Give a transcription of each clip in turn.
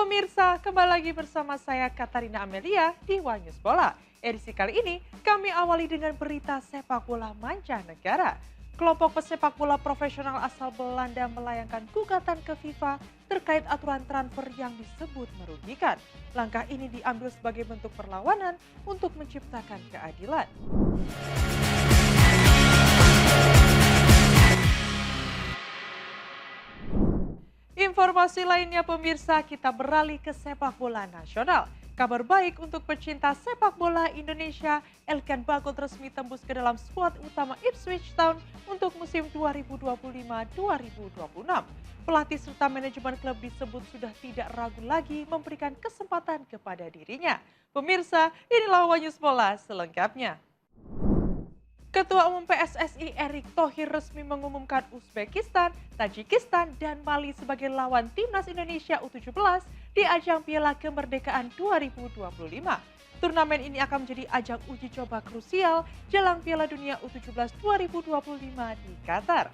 pemirsa, kembali lagi bersama saya Katarina Amelia di One News Bola. Edisi kali ini kami awali dengan berita sepak bola mancanegara. Kelompok pesepak bola profesional asal Belanda melayangkan gugatan ke FIFA terkait aturan transfer yang disebut merugikan. Langkah ini diambil sebagai bentuk perlawanan untuk menciptakan keadilan. Informasi lainnya pemirsa, kita beralih ke sepak bola nasional. Kabar baik untuk pecinta sepak bola Indonesia, Elkan Bagot resmi tembus ke dalam skuad utama Ipswich Town untuk musim 2025-2026. Pelatih serta manajemen klub disebut sudah tidak ragu lagi memberikan kesempatan kepada dirinya. Pemirsa, inilah One News Bola selengkapnya. Ketua Umum PSSI Erick Thohir resmi mengumumkan Uzbekistan, Tajikistan, dan Mali sebagai lawan Timnas Indonesia U17 di ajang Piala Kemerdekaan 2025. Turnamen ini akan menjadi ajang uji coba krusial jelang Piala Dunia U17 2025 di Qatar.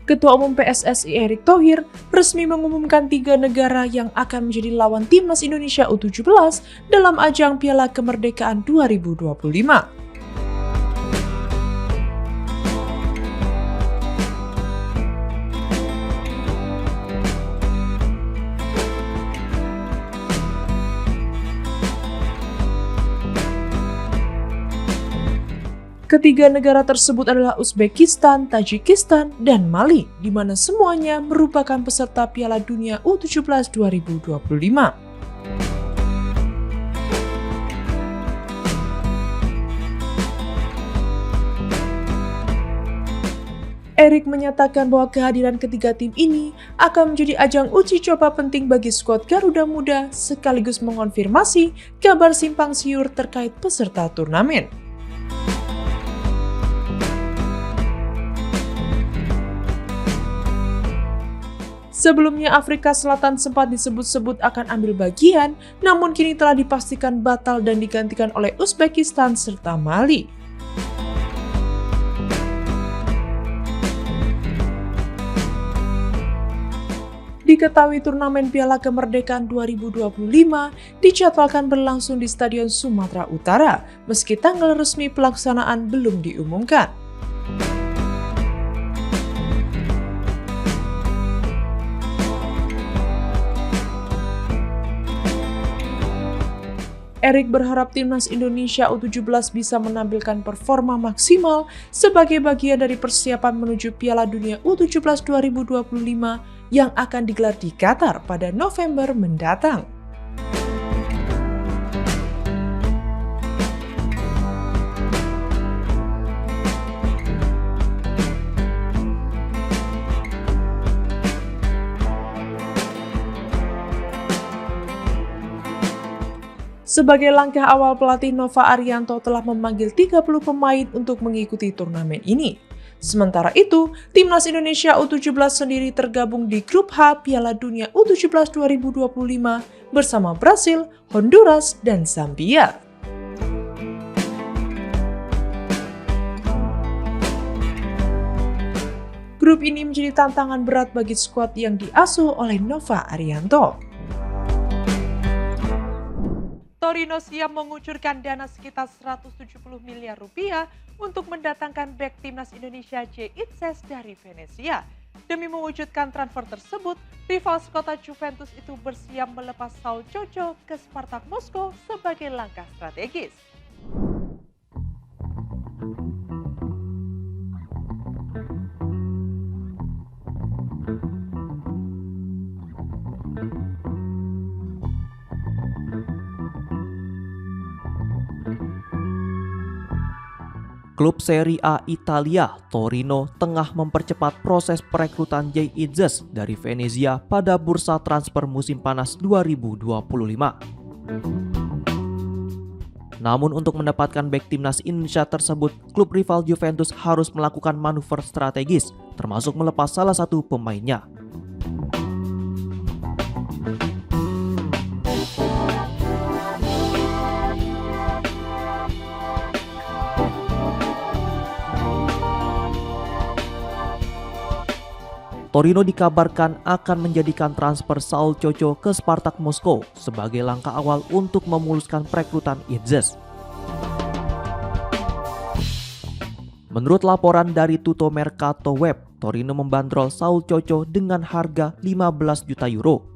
Ketua Umum PSSI Erick Thohir resmi mengumumkan 3 negara yang akan menjadi lawan Timnas Indonesia U17 dalam ajang Piala Kemerdekaan 2025. Ketiga negara tersebut adalah Uzbekistan, Tajikistan, dan Mali, di mana semuanya merupakan peserta Piala Dunia U17 2025. Erick menyatakan bahwa kehadiran ketiga tim ini akan menjadi ajang uji coba penting bagi skuad Garuda Muda sekaligus mengonfirmasi kabar simpang siur terkait peserta turnamen. Sebelumnya Afrika Selatan sempat disebut-sebut akan ambil bagian, namun kini telah dipastikan batal dan digantikan oleh Uzbekistan serta Mali. Diketahui turnamen Piala Kemerdekaan 2025 dijadwalkan berlangsung di Stadion Sumatera Utara, meski tanggal resmi pelaksanaan belum diumumkan. Erick berharap Timnas Indonesia U17 bisa menampilkan performa maksimal sebagai bagian dari persiapan menuju Piala Dunia U17 2025 yang akan digelar di Qatar pada November mendatang. Sebagai langkah awal, pelatih Nova Arianto telah memanggil 30 pemain untuk mengikuti turnamen ini. Sementara itu, Timnas Indonesia U17 sendiri tergabung di Grup H Piala Dunia U17 2025 bersama Brasil, Honduras, dan Zambia. Grup ini menjadi tantangan berat bagi skuad yang diasuh oleh Nova Arianto. Torino siap mengucurkan dana sekitar 170 miliar rupiah untuk mendatangkan bek Timnas Indonesia J. Itzes dari Venezia. Demi mewujudkan transfer tersebut, rival sekota Juventus itu bersiap melepas Saul Coco ke Spartak Moskow sebagai langkah strategis. Klub Serie A Italia, Torino, tengah mempercepat proses perekrutan Jay Itzes dari Venezia pada bursa transfer musim panas 2025. Namun untuk mendapatkan bek timnas Indonesia tersebut, klub rival Juventus harus melakukan manuver strategis, termasuk melepas salah satu pemainnya. Torino dikabarkan akan menjadikan transfer Saul Coco ke Spartak Moskow sebagai langkah awal untuk memuluskan perekrutan Idzes. Menurut laporan dari Tutto Mercato Web, Torino membandrol Saul Coco dengan harga 15 juta euro.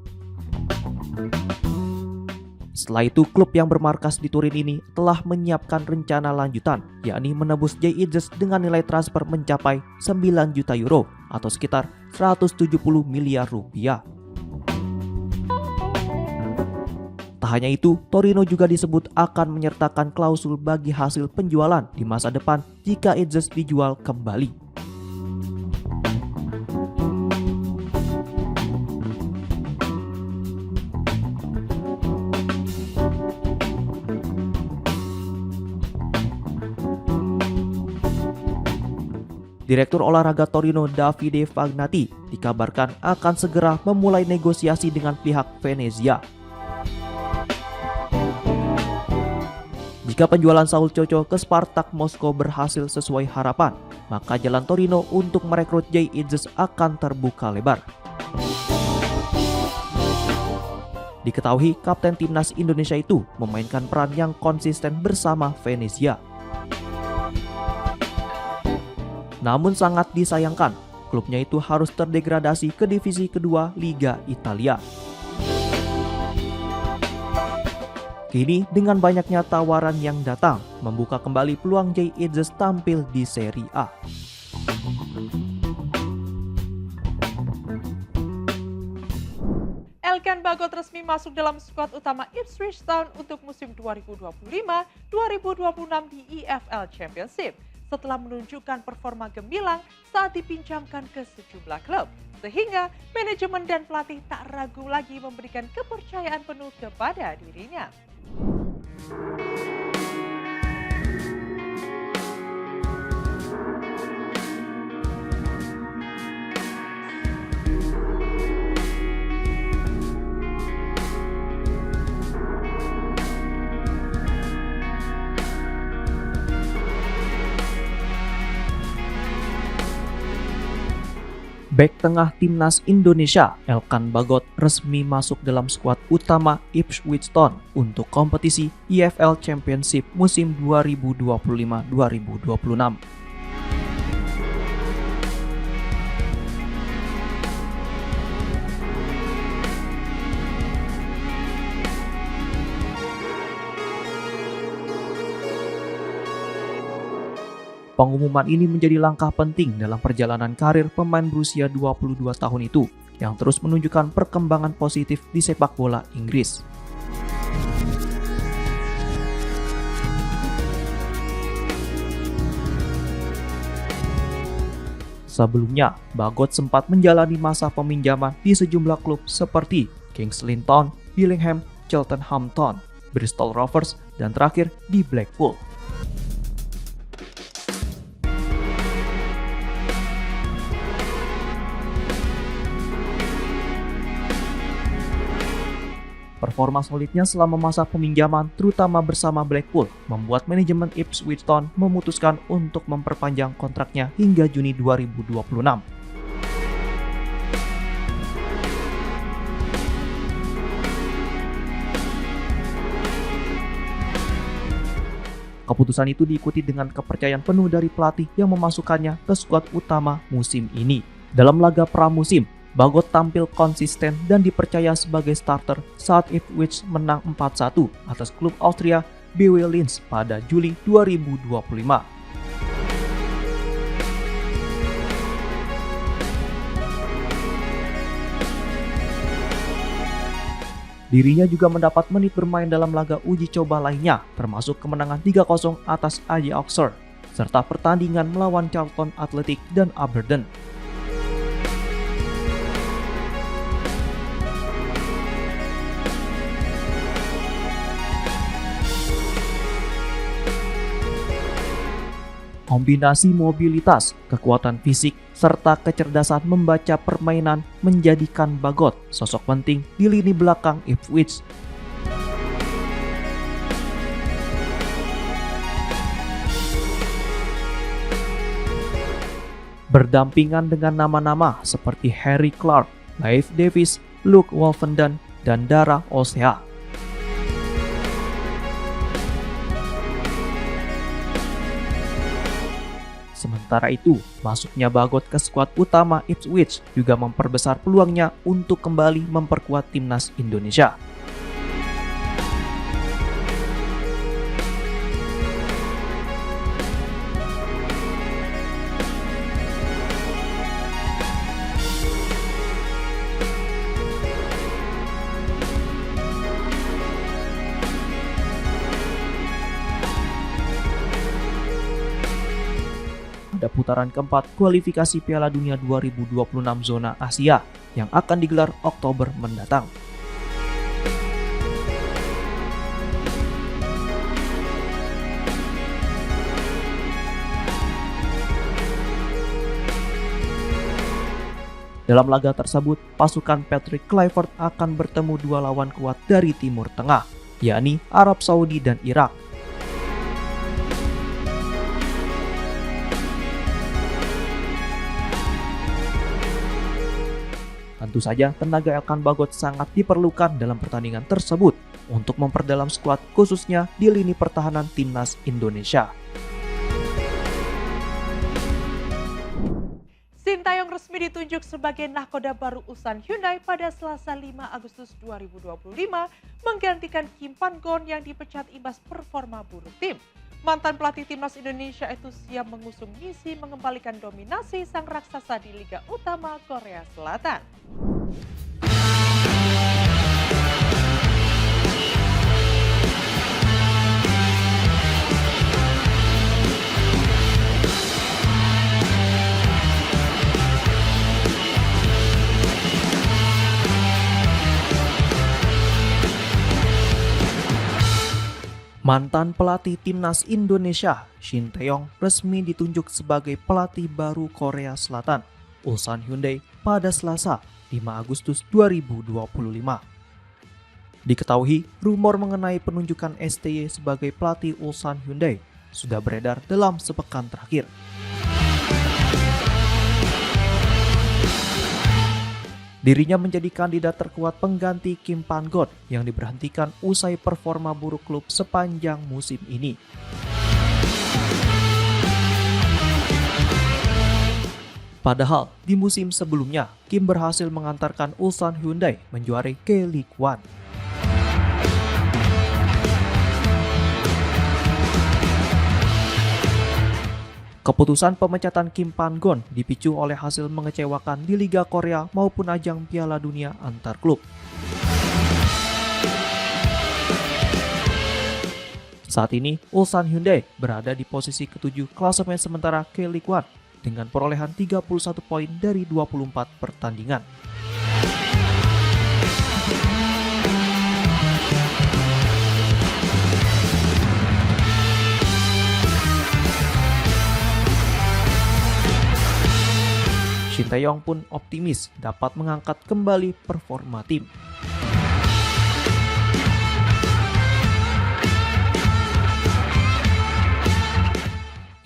Setelah itu, klub yang bermarkas di Turin ini telah menyiapkan rencana lanjutan, yakni menebus Jay Idzes dengan nilai transfer mencapai 9 juta euro atau sekitar 170 miliar rupiah. Tak hanya itu, Torino juga disebut akan menyertakan klausul bagi hasil penjualan di masa depan jika Idzes dijual kembali. Direktur olahraga Torino Davide Fagnati dikabarkan akan segera memulai negosiasi dengan pihak Venezia. Jika penjualan Saul Coco ke Spartak Moskow berhasil sesuai harapan, maka jalan Torino untuk merekrut Jay Idzes akan terbuka lebar. Diketahui kapten timnas Indonesia itu memainkan peran yang konsisten bersama Venezia. Namun sangat disayangkan, klubnya itu harus terdegradasi ke divisi kedua Liga Italia. Kini dengan banyaknya tawaran yang datang, membuka kembali peluang Jay Idzes tampil di Serie A. Elkan Bagot resmi masuk dalam skuad utama Ipswich Town untuk musim 2025-2026 di EFL Championship. Setelah menunjukkan performa gemilang saat dipinjamkan ke sejumlah klub. Sehingga manajemen dan pelatih tak ragu lagi memberikan kepercayaan penuh kepada dirinya. Bek tengah timnas Indonesia, Elkan Bagot resmi masuk dalam skuad utama Ipswich Town untuk kompetisi EFL Championship musim 2025-2026. Pengumuman ini menjadi langkah penting dalam perjalanan karir pemain berusia 22 tahun itu yang terus menunjukkan perkembangan positif di sepak bola Inggris. Sebelumnya, Bagot sempat menjalani masa peminjaman di sejumlah klub seperti Kings Lynn Town, Billingham, Cheltenham Town, Bristol Rovers, dan terakhir di Blackpool. Performa solidnya selama masa peminjaman, terutama bersama Blackpool, membuat manajemen Ipswich Town memutuskan untuk memperpanjang kontraknya hingga Juni 2026. Keputusan itu diikuti dengan kepercayaan penuh dari pelatih yang memasukkannya ke skuad utama musim ini. Dalam laga pramusim, Bagot tampil konsisten dan dipercaya sebagai starter saat Ipswich menang 4-1 atas klub Austria BW Linz pada Juli 2025. Dirinya juga mendapat menit bermain dalam laga uji coba lainnya, termasuk kemenangan 3-0 atas AJ Oxford, serta pertandingan melawan Charlton Athletic dan Aberdeen. Kombinasi mobilitas, kekuatan fisik, serta kecerdasan membaca permainan menjadikan Bagot sosok penting di lini belakang Ipswich. Berdampingan dengan nama-nama seperti Harry Clark, Leif Davis, Luke Wolfenden, dan Dara Osea. Sementara itu, masuknya Bagot ke skuad utama Ipswich juga memperbesar peluangnya untuk kembali memperkuat timnas Indonesia. Pada putaran keempat kualifikasi Piala Dunia 2026 zona Asia yang akan digelar Oktober mendatang. Dalam laga tersebut, pasukan Patrick Kluivert akan bertemu dua lawan kuat dari Timur Tengah, yakni Arab Saudi dan Irak. Tentu saja tenaga Elkan Bagot sangat diperlukan dalam pertandingan tersebut untuk memperdalam skuad khususnya di lini pertahanan timnas Indonesia. Sintayong resmi ditunjuk sebagai nahkoda baru Ulsan Hyundai pada Selasa 5 Agustus 2025 menggantikan Kim Pan-gon yang dipecat imbas performa buruk tim. Mantan pelatih timnas Indonesia itu siap mengusung misi mengembalikan dominasi sang raksasa di Liga Utama Korea Selatan. Mantan pelatih timnas Indonesia, Shin Tae-yong, resmi ditunjuk sebagai pelatih baru Korea Selatan, Ulsan Hyundai, pada Selasa 5 Agustus 2025. Diketahui, rumor mengenai penunjukan STY sebagai pelatih Ulsan Hyundai sudah beredar dalam sepekan terakhir. Dirinya menjadi kandidat terkuat pengganti Kim Pan-gon yang diberhentikan usai performa buruk klub sepanjang musim ini. Padahal di musim sebelumnya, Kim berhasil mengantarkan Ulsan Hyundai menjuarai K-League One. Keputusan pemecatan Kim Pan-gon dipicu oleh hasil mengecewakan di Liga Korea maupun ajang Piala Dunia antar klub. Saat ini, Ulsan Hyundai berada di posisi ke-7 klasemen sementara K-League One dengan perolehan 31 poin dari 24 pertandingan. Shin Tae-yong pun optimis dapat mengangkat kembali performa tim.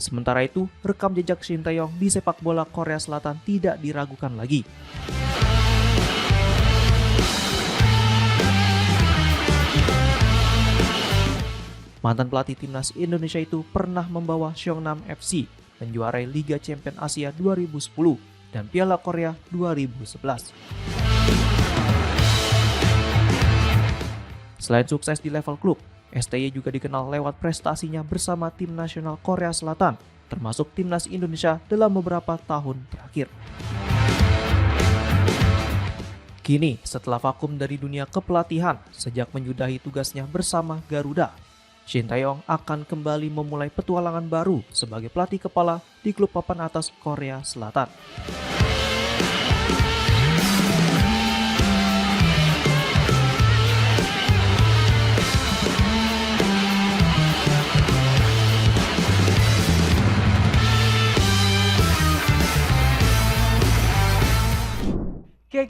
Sementara itu, rekam jejak Shin Tae-yong di sepak bola Korea Selatan tidak diragukan lagi. Mantan pelatih timnas Indonesia itu pernah membawa Seongnam FC menjuarai Liga Champions Asia 2010 dan Piala Korea 2011. Selain sukses di level klub, STY juga dikenal lewat prestasinya bersama tim nasional Korea Selatan, termasuk timnas Indonesia dalam beberapa tahun terakhir. Kini, setelah vakum dari dunia kepelatihan sejak menyudahi tugasnya bersama Garuda, Shin Tae-yong akan kembali memulai petualangan baru sebagai pelatih kepala di klub papan atas Korea Selatan.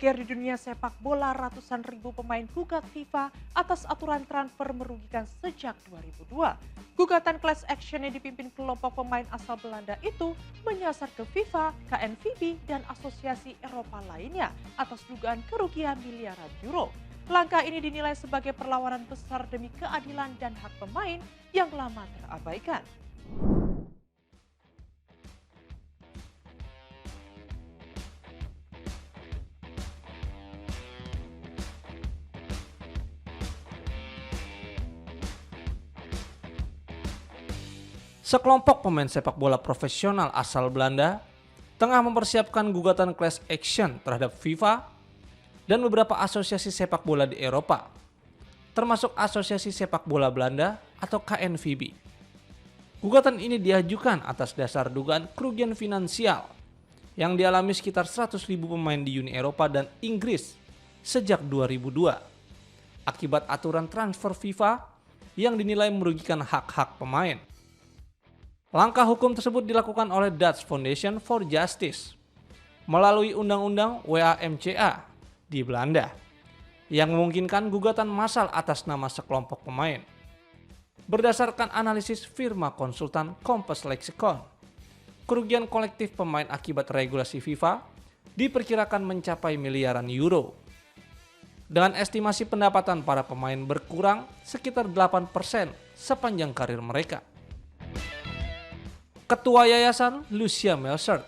Bergeger di dunia sepak bola, ratusan ribu pemain gugat FIFA atas aturan transfer merugikan sejak 2002. Gugatan class action yang dipimpin kelompok pemain asal Belanda itu menyasar ke FIFA, KNVB, dan asosiasi Eropa lainnya atas dugaan kerugian miliaran euro. Langkah ini dinilai sebagai perlawanan besar demi keadilan dan hak pemain yang lama terabaikan. Sekelompok pemain sepak bola profesional asal Belanda tengah mempersiapkan gugatan class action terhadap FIFA dan beberapa asosiasi sepak bola di Eropa, termasuk Asosiasi Sepak Bola Belanda atau KNVB. Gugatan ini diajukan atas dasar dugaan kerugian finansial yang dialami sekitar 100.000 pemain di Uni Eropa dan Inggris sejak 2002 akibat aturan transfer FIFA yang dinilai merugikan hak-hak pemain. Langkah hukum tersebut dilakukan oleh Dutch Foundation for Justice melalui Undang-Undang WAMCA di Belanda yang memungkinkan gugatan massal atas nama sekelompok pemain. Berdasarkan analisis firma konsultan Compass Lexicon, kerugian kolektif pemain akibat regulasi FIFA diperkirakan mencapai miliaran euro. Dengan estimasi pendapatan para pemain berkurang sekitar 8% sepanjang karir mereka. Ketua Yayasan Lucia Melchert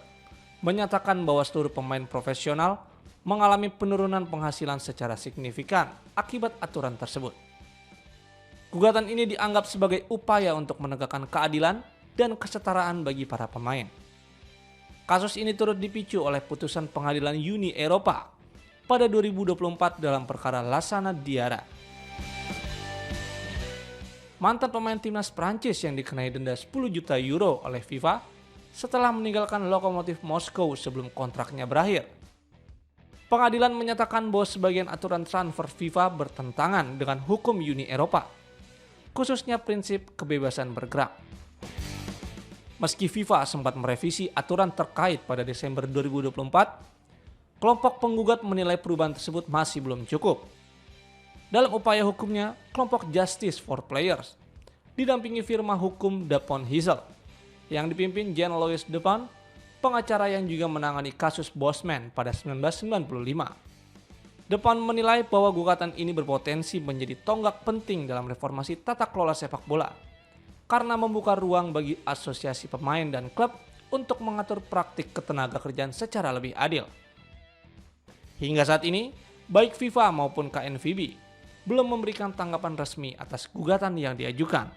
menyatakan bahwa seluruh pemain profesional mengalami penurunan penghasilan secara signifikan akibat aturan tersebut. Gugatan ini dianggap sebagai upaya untuk menegakkan keadilan dan kesetaraan bagi para pemain. Kasus ini turut dipicu oleh putusan pengadilan Uni Eropa pada 2024 dalam perkara Lassana Diarra. Mantan pemain timnas Prancis yang dikenai denda 10 juta euro oleh FIFA setelah meninggalkan Lokomotif Moskow sebelum kontraknya berakhir. Pengadilan menyatakan bahwa sebagian aturan transfer FIFA bertentangan dengan hukum Uni Eropa, khususnya prinsip kebebasan bergerak. Meski FIFA sempat merevisi aturan terkait pada Desember 2024, kelompok penggugat menilai perubahan tersebut masih belum cukup. Dalam upaya hukumnya, kelompok Justice for Players didampingi firma hukum Dupont Huizel yang dipimpin Jean-Louis Dupont, pengacara yang juga menangani kasus Bosman pada 1995. Dupont menilai bahwa gugatan ini berpotensi menjadi tonggak penting dalam reformasi tata kelola sepak bola karena membuka ruang bagi asosiasi pemain dan klub untuk mengatur praktik ketenaga kerjaan secara lebih adil. Hingga saat ini, baik FIFA maupun KNVB belum memberikan tanggapan resmi atas gugatan yang diajukan.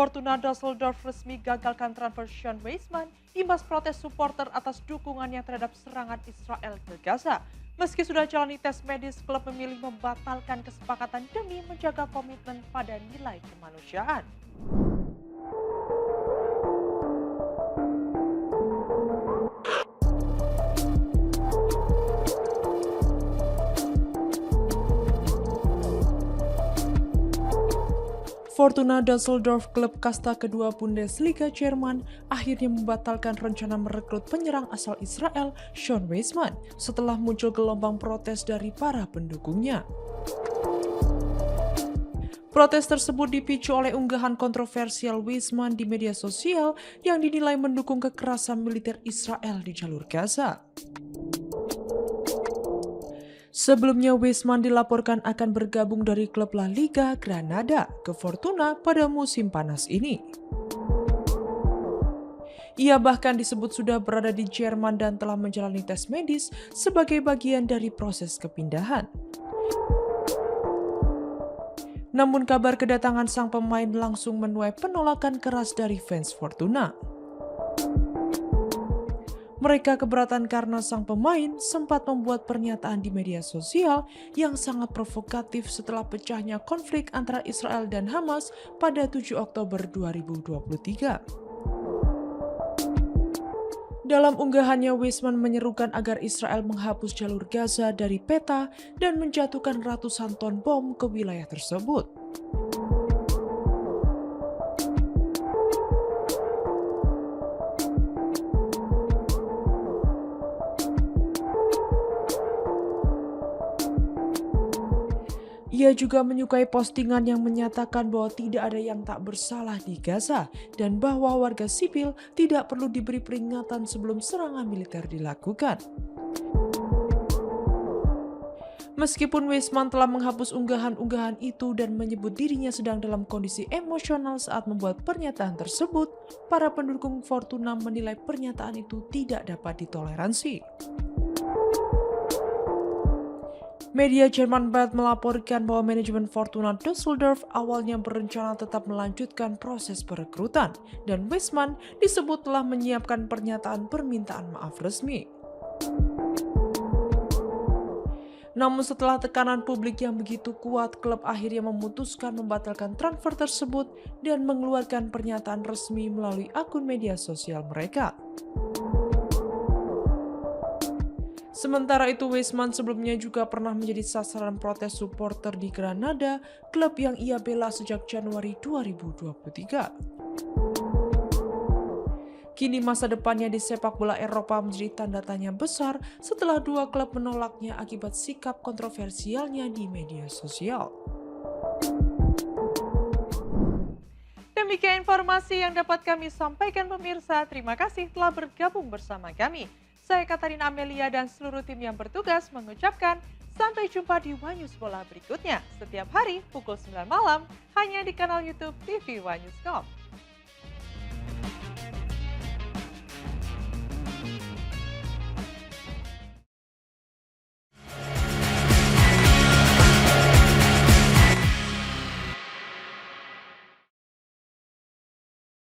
Fortuna Düsseldorf resmi gagalkan transfer Sean Weisman imbas protes supporter atas dukungannya terhadap serangan Israel ke Gaza. Meski sudah jalani tes medis, klub memilih membatalkan kesepakatan demi menjaga komitmen pada nilai kemanusiaan. Fortuna Düsseldorf, klub kasta kedua Bundesliga Jerman, akhirnya membatalkan rencana merekrut penyerang asal Israel, Sean Weisman, setelah muncul gelombang protes dari para pendukungnya. Protes tersebut dipicu oleh unggahan kontroversial Weisman di media sosial yang dinilai mendukung kekerasan militer Israel di jalur Gaza. Sebelumnya, Weisman dilaporkan akan bergabung dari klub La Liga Granada ke Fortuna pada musim panas ini. Ia bahkan disebut sudah berada di Jerman dan telah menjalani tes medis sebagai bagian dari proses kepindahan. Namun kabar kedatangan sang pemain langsung menuai penolakan keras dari fans Fortuna. Mereka keberatan karena sang pemain sempat membuat pernyataan di media sosial yang sangat provokatif setelah pecahnya konflik antara Israel dan Hamas pada 7 Oktober 2023. Dalam unggahannya, Weissman menyerukan agar Israel menghapus jalur Gaza dari peta dan menjatuhkan ratusan ton bom ke wilayah tersebut. Ia juga menyukai postingan yang menyatakan bahwa tidak ada yang tak bersalah di Gaza dan bahwa warga sipil tidak perlu diberi peringatan sebelum serangan militer dilakukan. Meskipun Weissman telah menghapus unggahan-unggahan itu dan menyebut dirinya sedang dalam kondisi emosional saat membuat pernyataan tersebut, para pendukung Fortuna menilai pernyataan itu tidak dapat ditoleransi. Media Jerman Bild melaporkan bahwa manajemen Fortuna Düsseldorf awalnya berencana tetap melanjutkan proses perekrutan, dan Weissman disebut telah menyiapkan pernyataan permintaan maaf resmi. Namun setelah tekanan publik yang begitu kuat, klub akhirnya memutuskan membatalkan transfer tersebut dan mengeluarkan pernyataan resmi melalui akun media sosial mereka. Sementara itu, Weissman sebelumnya juga pernah menjadi sasaran protes supporter di Granada, klub yang ia bela sejak Januari 2023. Kini masa depannya di sepak bola Eropa menjadi tanda tanya besar setelah dua klub menolaknya akibat sikap kontroversialnya di media sosial. Demikian informasi yang dapat kami sampaikan pemirsa. Terima kasih telah bergabung bersama kami. Saya Katarina Amelia dan seluruh tim yang bertugas mengucapkan sampai jumpa di One News Bola berikutnya setiap hari pukul 9 malam hanya di kanal YouTube TV One News.com.